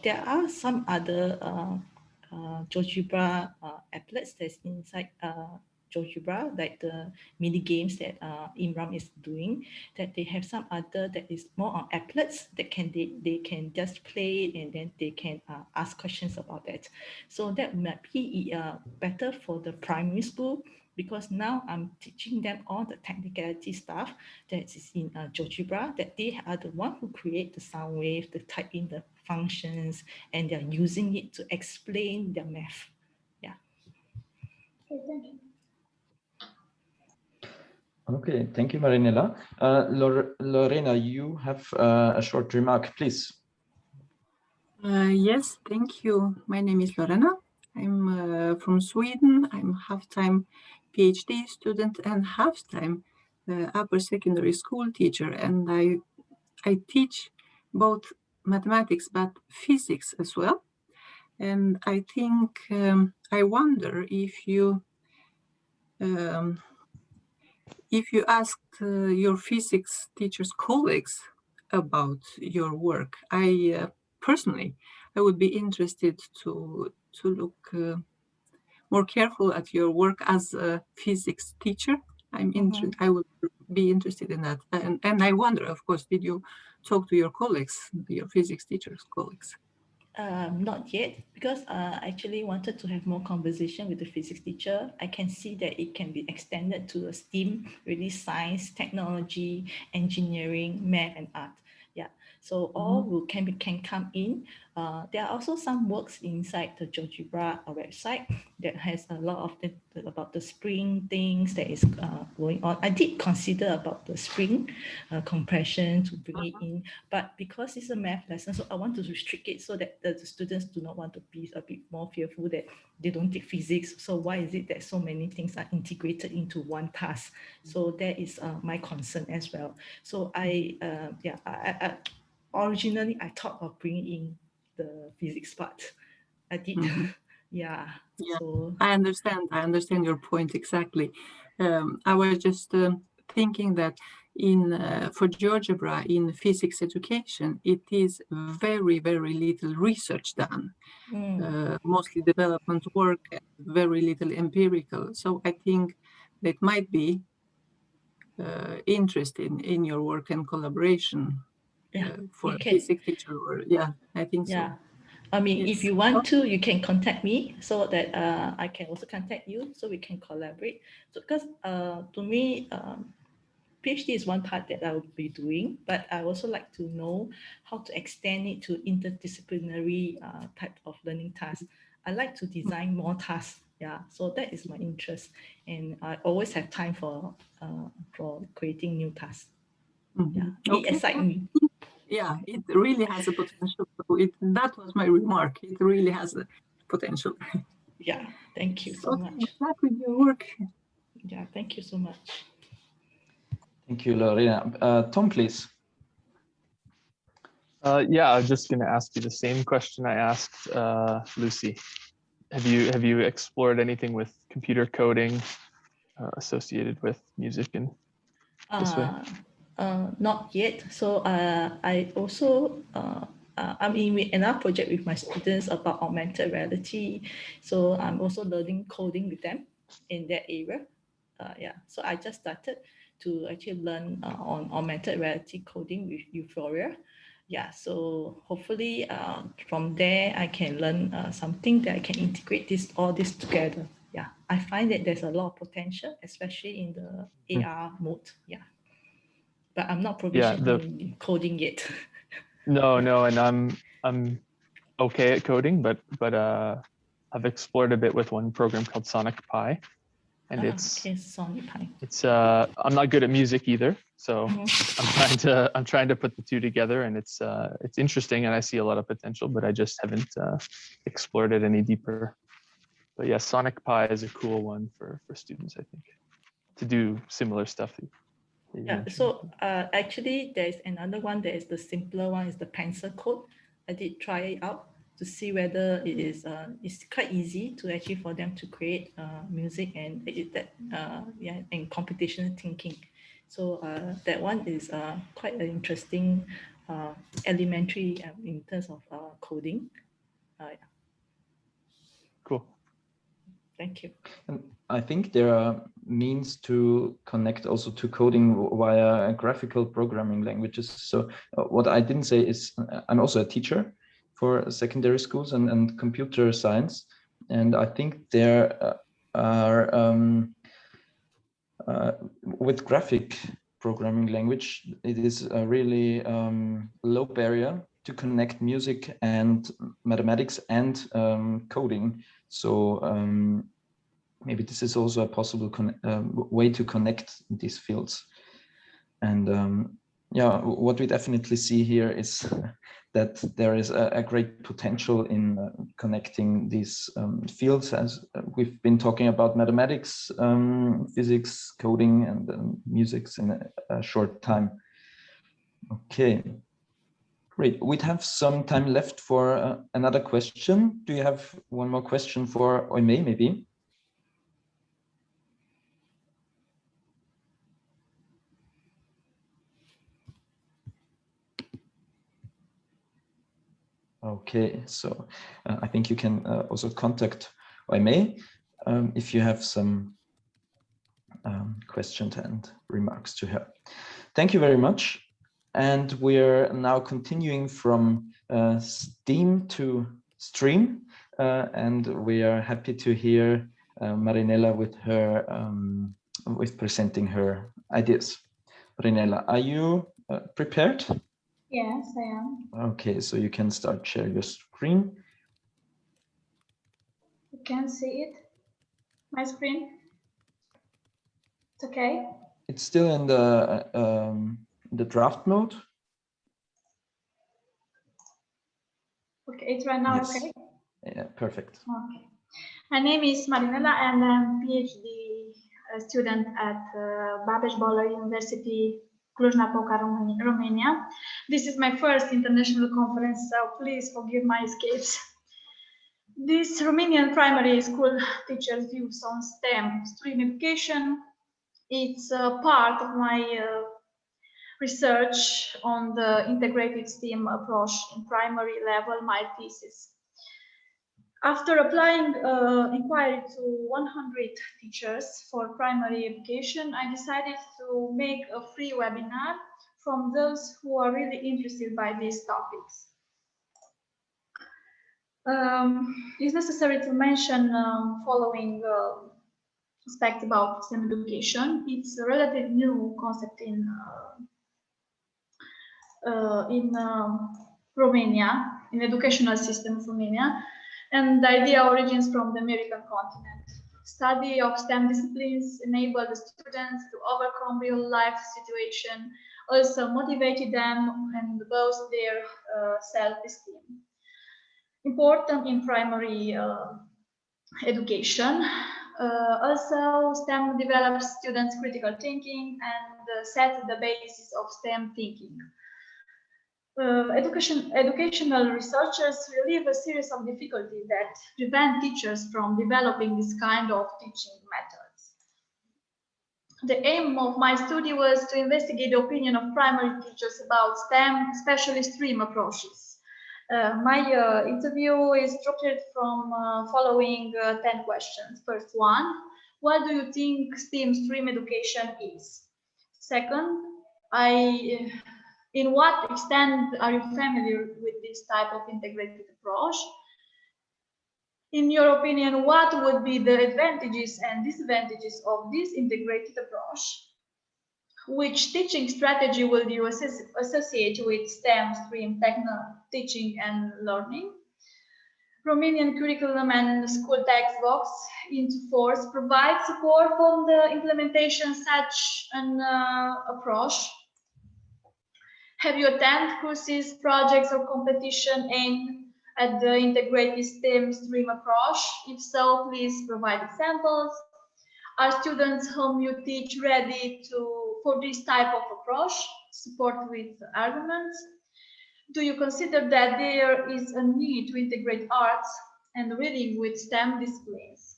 there are some other GeoGebra applets that's inside GeoGebra, like the mini games that Imran is doing, that they have some other that is more on applets that they can just play it, and then they can ask questions about that. So that might be better for the primary school, because now I'm teaching them all the technicality stuff that is in GeoGebra, that they are the one who create the sound wave, they type in the functions, and they're using it to explain their math. Yeah. Okay, thank you. Okay, thank you, Marinela. Lorena, you have a short remark, please. Yes, thank you. My name is Lorena. I'm from Sweden. I'm half-time PhD student and half-time upper secondary school teacher. And I teach both mathematics, but physics as well. And I think I wonder if you asked your physics teacher's colleagues about your work. Personally, I would be interested to look more careful at your work as a physics teacher. I would be interested in that. And I wonder, of course, did you talk to your colleagues, your physics teacher's colleagues? Not yet, because I actually wanted to have more conversation with the physics teacher. I can see that it can be extended to the STEAM, really science, technology, engineering, math, and art. Yeah, so all can come in. There are also some works inside the GeoGebra website that has a lot of about the spring things that is going on. I did consider about the spring compression to bring it in, but because it's a math lesson, so I want to restrict it so that the students do not want to be a bit more fearful that they don't take physics. So why is it that so many things are integrated into one task? So that is my concern as well. So originally I thought of bringing in the physics part. I did. Yeah. So I understand your point exactly. I was just thinking that for GeoGebra in physics education, it is very, very little research done. Mostly development work, very little empirical. So I think that might be interested in your work and collaboration for a physics teacher. I think so. I mean, if you want to, you can contact me so that I can also contact you so we can collaborate. So because to me, PhD is one part that I will be doing, but I also like to know how to extend it to interdisciplinary type of learning tasks. I like to design more tasks. Yeah, so that is my interest, and I always have time for creating new tasks. Yeah, it excites me. Yeah, it really has a potential. That was my remark. It really has a potential. Yeah, thank you so much. Good luck with your work. Yeah, thank you so much. Thank you, Lorena. Tom, please. Yeah, I'm just going to ask you the same question I asked Lucy. Have you explored anything with computer coding associated with music in this way? Not yet. So I also I'm in another project with my students about augmented reality. So I'm also learning coding with them in that area. So I just started to actually learn on augmented reality coding with Euphoria. Yeah, so hopefully from there I can learn something that I can integrate all this together. Yeah, I find that there's a lot of potential, especially in the AR mode. Yeah, but I'm not proficient in coding yet. No, and I'm okay at coding, but I've explored a bit with one program called Sonic Pi, and Sonic Pi. I'm not good at music either, so I'm trying to put the two together, and it's interesting, and I see a lot of potential, but I just haven't explored it any deeper. But yeah, Sonic Pi is a cool one for students, I think, to do similar stuff. Yeah, so actually there's another one that is the simpler one, is the pencil code. I did try it out to see whether it is it's quite easy to actually for them to create music and and computational thinking. So that one is quite an interesting elementary in terms of coding. Cool. Thank you. And I think there are means to connect also to coding via graphical programming languages. So what I didn't say is I'm also a teacher for secondary schools and computer science. And I think there are, with graphic programming language, it is a really low barrier to connect music and mathematics and coding. So maybe this is also a possible way to connect these fields. And yeah, what we definitely see here is that there is a great potential in connecting these fields, as we've been talking about mathematics, physics, coding, and music in a short time. Okay, great. We'd have some time left for another question. Do you have one more question for Oimei, maybe? Okay, so I think you can also contact Oimei if you have some questions and remarks to her. Thank you very much. And we're now continuing from Steam to Stream, and we are happy to hear Marinela with presenting her ideas. Marinela, are you prepared? Yes, I am. Okay, so you can start share your screen. You can see it. My screen. It's okay. It's still in the draft mode. Okay, it's right now. Yes. Okay. Yeah, perfect. Okay. My name is Marinela, and I'm a PhD student at Babeș-Bolyai University, Cluj-Napoca, Romania. This is my first international conference, so please forgive my escapes. This Romanian primary school teachers' views on STEM stream education. It's a part of my research on the integrated STEM approach in primary level, my thesis. After applying inquiry to 100 teachers for primary education, I decided to make a free webinar from those who are really interested by these topics. It's necessary to mention following aspects about STEM education. It's a relatively new concept in Romania, in educational system of Romania, and the idea origins from the American continent. Study of STEM disciplines enabled the students to overcome real life situation, also motivated them and boost their self-esteem. Important in primary education. Also, STEM develops students' critical thinking and sets the basis of STEM thinking. Educational researchers relieve a series of difficulties that prevent teachers from developing this kind of teaching methods. The aim of my study was to investigate the opinion of primary teachers about STEM, especially stream approaches. My interview is structured from following 10 questions. First one, what do you think STEM stream education is? Second, in what extent are you familiar with this type of integrated approach? In your opinion, what would be the advantages and disadvantages of this integrated approach? Which teaching strategy will you associate with STEM stream teaching and learning? Romanian curriculum and school textbooks into force provide support for the implementation of such an approach. Have you attended courses, projects, or competition aimed at the integrated STEM stream approach? If so, please provide examples. Are students whom you teach ready for this type of approach? Support with arguments. Do you consider that there is a need to integrate arts and reading with STEM disciplines?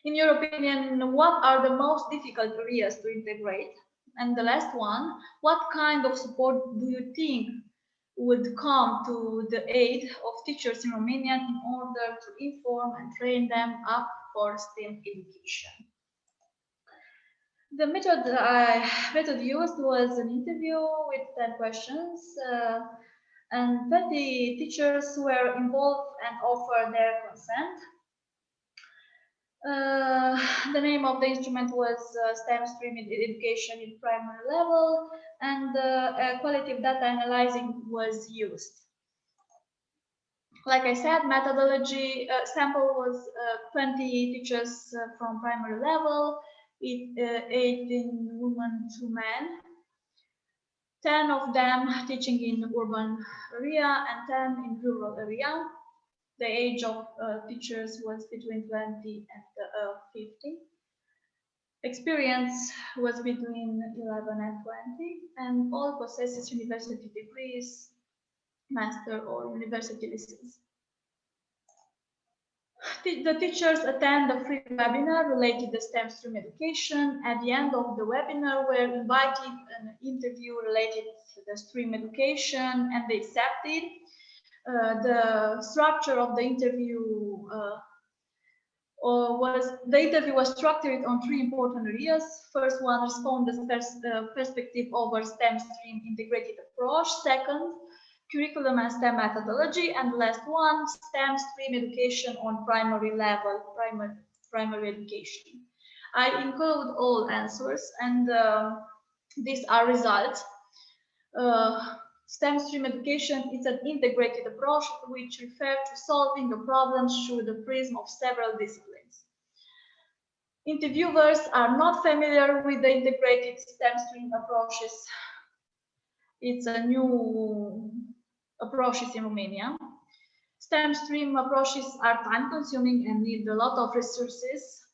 In your opinion, what are the most difficult areas to integrate? And the last one, what kind of support do you think would come to the aid of teachers in Romania in order to inform and train them up for STEM education? The method used was an interview with 10 questions, and 20 teachers were involved and offered their consent. The name of the instrument was STEM stream education in primary level, and qualitative data analyzing was used. Like I said, methodology sample was 20 teachers from primary level, 18 women, 2 men. 10 of them teaching in urban area and 10 in rural area. The age of teachers was between 20 and 50. Experience was between 11 and 20, and all possesses university degrees, master or university license. The teachers attend a free webinar related to STEM stream education. At the end of the webinar, were invited an interview related to the stream education, and they accepted. The structure of the interview was structured on 3 important areas. First one, respond the perspective over STEM stream integrated approach. Second, curriculum and STEM methodology, and the last one, STEM stream education on primary level, primary education. I include all answers, and these are results. STEM stream education is an integrated approach which refers to solving the problems through the prism of several disciplines. Interviewers are not familiar with the integrated STEM stream approaches. It's a new approaches in Romania. STEM stream approaches are time-consuming and need a lot of resources.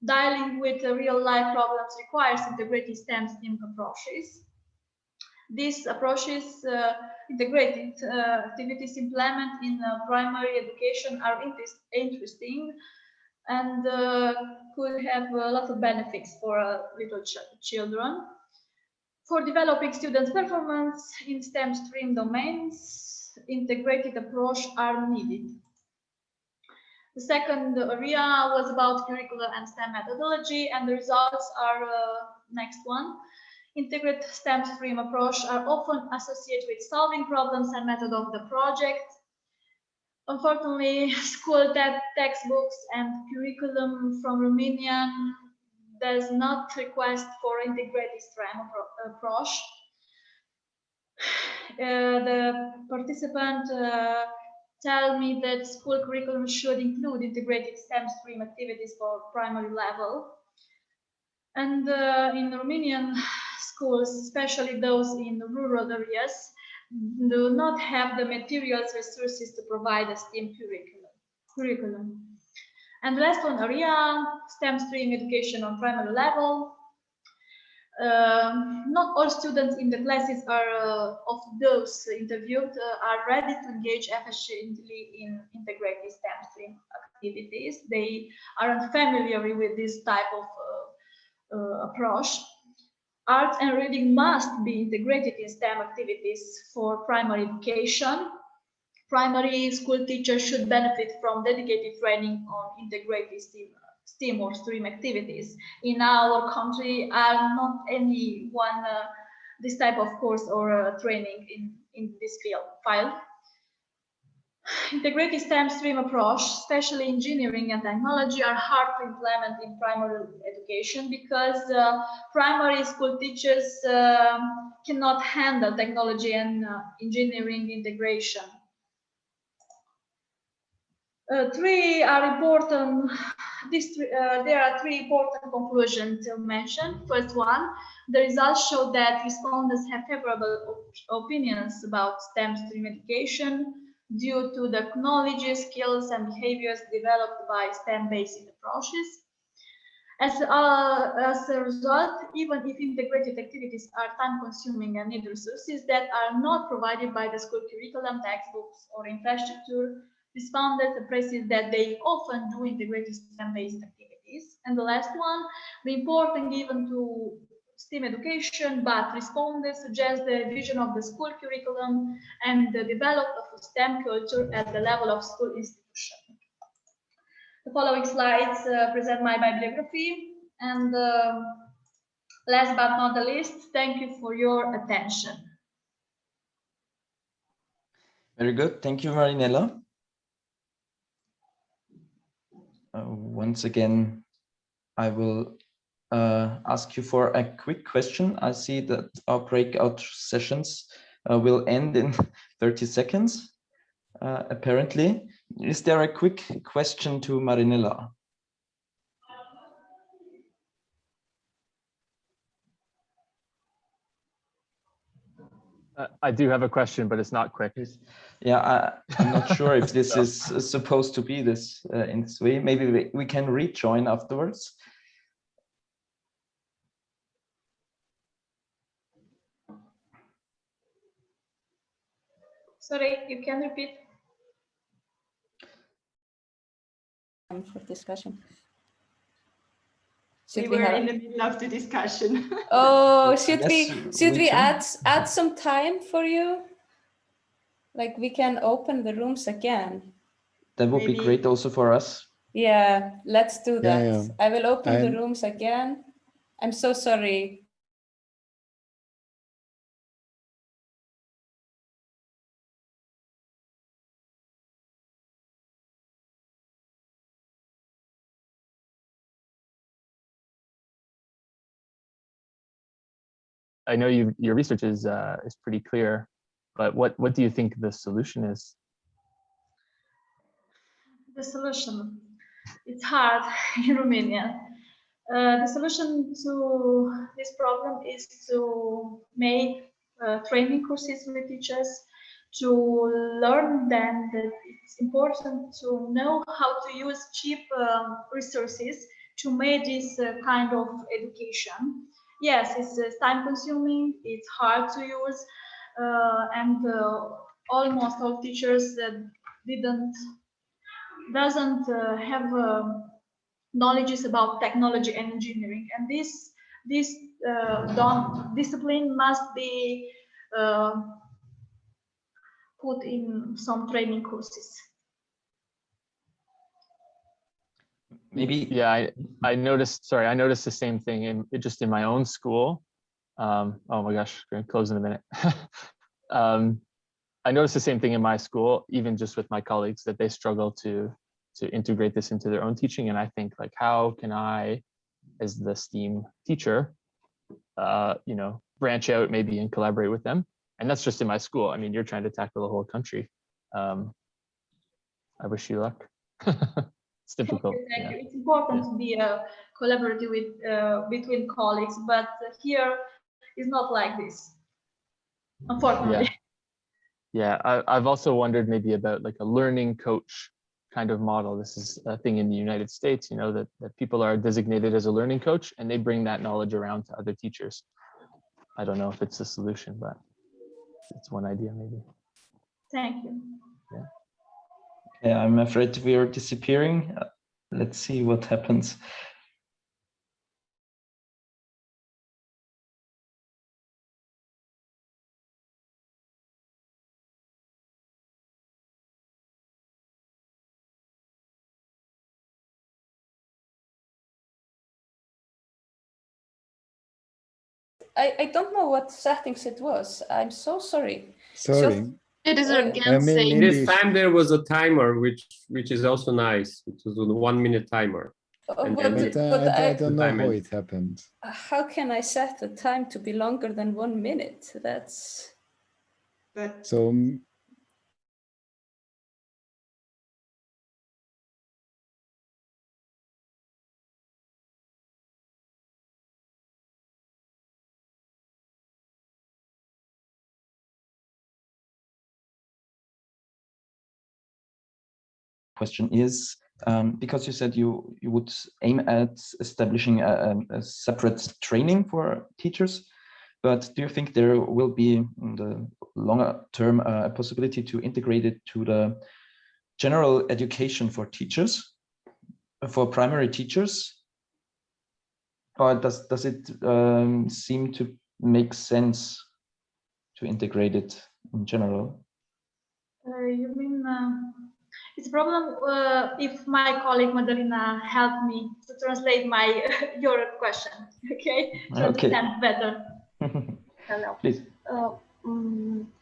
Dealing with real-life problems requires integrated STEM stream approaches. These approaches, integrated activities implemented in primary education are interesting and could have a lot of benefits for little children. For developing students' performance in STEM stream domains, integrated approach are needed. The second area was about curriculum and STEM methodology, and the results are next one. Integrated STEM stream approach are often associated with solving problems and method of the project. Unfortunately, school textbooks and curriculum from Romanian does not request for integrated STEM approach. The participant tell me that school curriculum should include integrated STEM stream activities for primary level. And in Romanian schools, especially those in rural areas, do not have the materials resources to provide a STEM curriculum. And the last one area, STEM stream education on primary level. Not all students in the classes of those interviewed are ready to engage efficiently in integrated STEM stream activities. They aren't familiar with this type of approach. Art and reading must be integrated in STEM activities for primary education. Primary school teachers should benefit from dedicated training on integrated STEM or stream activities. In our country, not anyone this type of course or training in this field. Integrated STEM stream approach, especially engineering and technology, are hard to implement in primary education because primary school teachers cannot handle technology and engineering integration. There are 3 important conclusions to mention. First one, the results show that respondents have favorable opinions about STEM stream education due to the knowledge, skills, and behaviors developed by STEM-based approaches. As a result, even if integrated activities are time-consuming and need resources that are not provided by the school curriculum, textbooks, or infrastructure, respondents express that they often do integrated STEM-based activities. And the last one, the importance given to STEM education, but respondents suggest the revision of the school curriculum and the development of a STEM culture at the level of school institution. The following slides present my bibliography. And last but not the least, thank you for your attention. Very good. Thank you, Marinela. Once again, I will ask you for a quick question. I see that our breakout sessions will end in 30 seconds, apparently. Is there a quick question to Marinela? I do have a question, but it's not quick. Yeah, I'm not sure if this is supposed to be this in this way. Maybe we can rejoin afterwards. Sorry, you can repeat. For discussion. We were in the middle of the discussion. Oh, should we we can. add some time for you? Like we can open the rooms again. That would be great also for us. Yeah, let's do that. Yeah. I will open the rooms again. I'm so sorry. I know your research is pretty clear, but what do you think the solution is? The solution, it's hard in Romania. The solution to this problem is to make training courses with teachers, to learn them that it's important to know how to use cheap resources to make this kind of education. Yes, it's time consuming, it's hard to use, and almost all teachers doesn't have knowledge about technology and engineering, and this discipline must be put in some training courses. Maybe. Yeah, I noticed. Sorry, I noticed the same thing in my own school. Oh my gosh, going to close in a minute. I noticed the same thing in my school, even just with my colleagues, that they struggle to integrate this into their own teaching. And I think, like, how can I, as the STEAM teacher, branch out maybe and collaborate with them? And that's just in my school. I mean, you're trying to tackle the whole country. I wish you luck. It's difficult. Exactly. Yeah. It's important to be collaborative with between colleagues, but here it's not like this, unfortunately. Yeah, I've also wondered maybe about like a learning coach kind of model. This is a thing in the United States, that people are designated as a learning coach and they bring that knowledge around to other teachers. I don't know if it's a solution, but it's one idea maybe. Thank you. Yeah, I'm afraid we are disappearing. Let's see what happens. I don't know what settings it was. I'm so sorry. Sorry. It is again saying this time there was a timer, which is also nice. It was a 1 minute timer. But I don't know how it happened. How can I set the time to be longer than 1 minute? That's. So. Question is, because you said you would aim at establishing a separate training for teachers, but do you think there will be in the longer term a possibility to integrate it to the general education for teachers, for primary teachers? Or does it seem to make sense to integrate it in general? You mean it's a problem if my colleague Marinela helped me to translate your question, okay? To understand better. Hello. Please.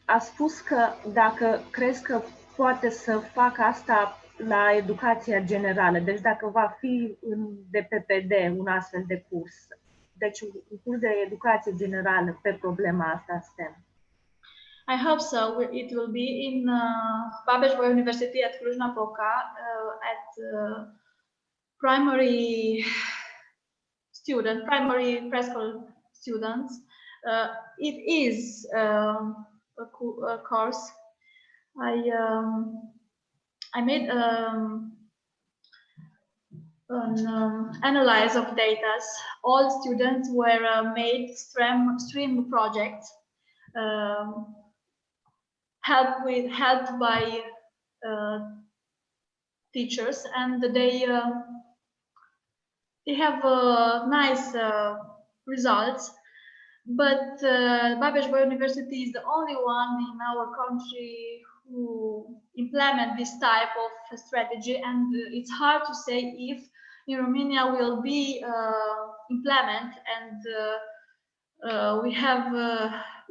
A spus că dacă crezi că poate să facă asta la educația generală, deci dacă va fi de PPD un astfel de curs, deci un curs de educație generală pe problema asta STEM. I hope so. It will be in Babeș-Bolyai University at Cluj-Napoca at primary preschool students. It is course, I made an analysis of data. All students were made stream projects, helped by teachers, and they have nice results. But Babeș University is the only one in our country who implement this type of strategy, and it's hard to say if in Romania will be implement, and we have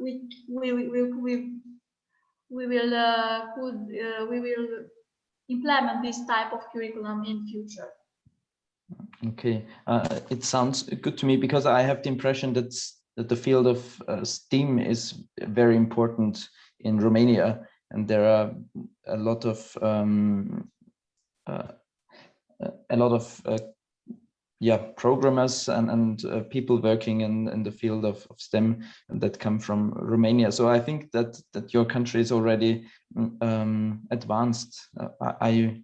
we will implement this type of curriculum in future. Okay, it sounds good to me, because I have the impression that the field of STEAM is very important in Romania, and there are a lot of programmers and people working in the field of STEM that come from Romania. So I think that your country is already advanced. I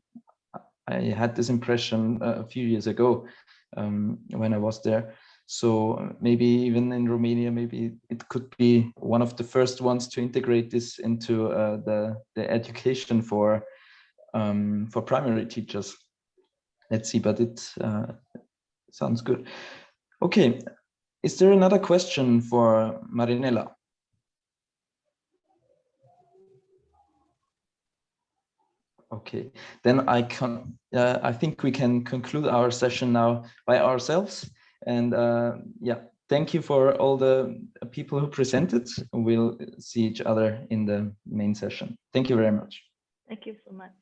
had this impression a few years ago when I was there. So maybe even in Romania, maybe it could be one of the first ones to integrate this into the education for primary teachers. Let's see, but it sounds good. Okay, is there another question for Marinela? Okay, then I think we can conclude our session now by ourselves. And yeah, thank you for all the people who presented. We'll see each other in the main session. Thank you very much. Thank you so much.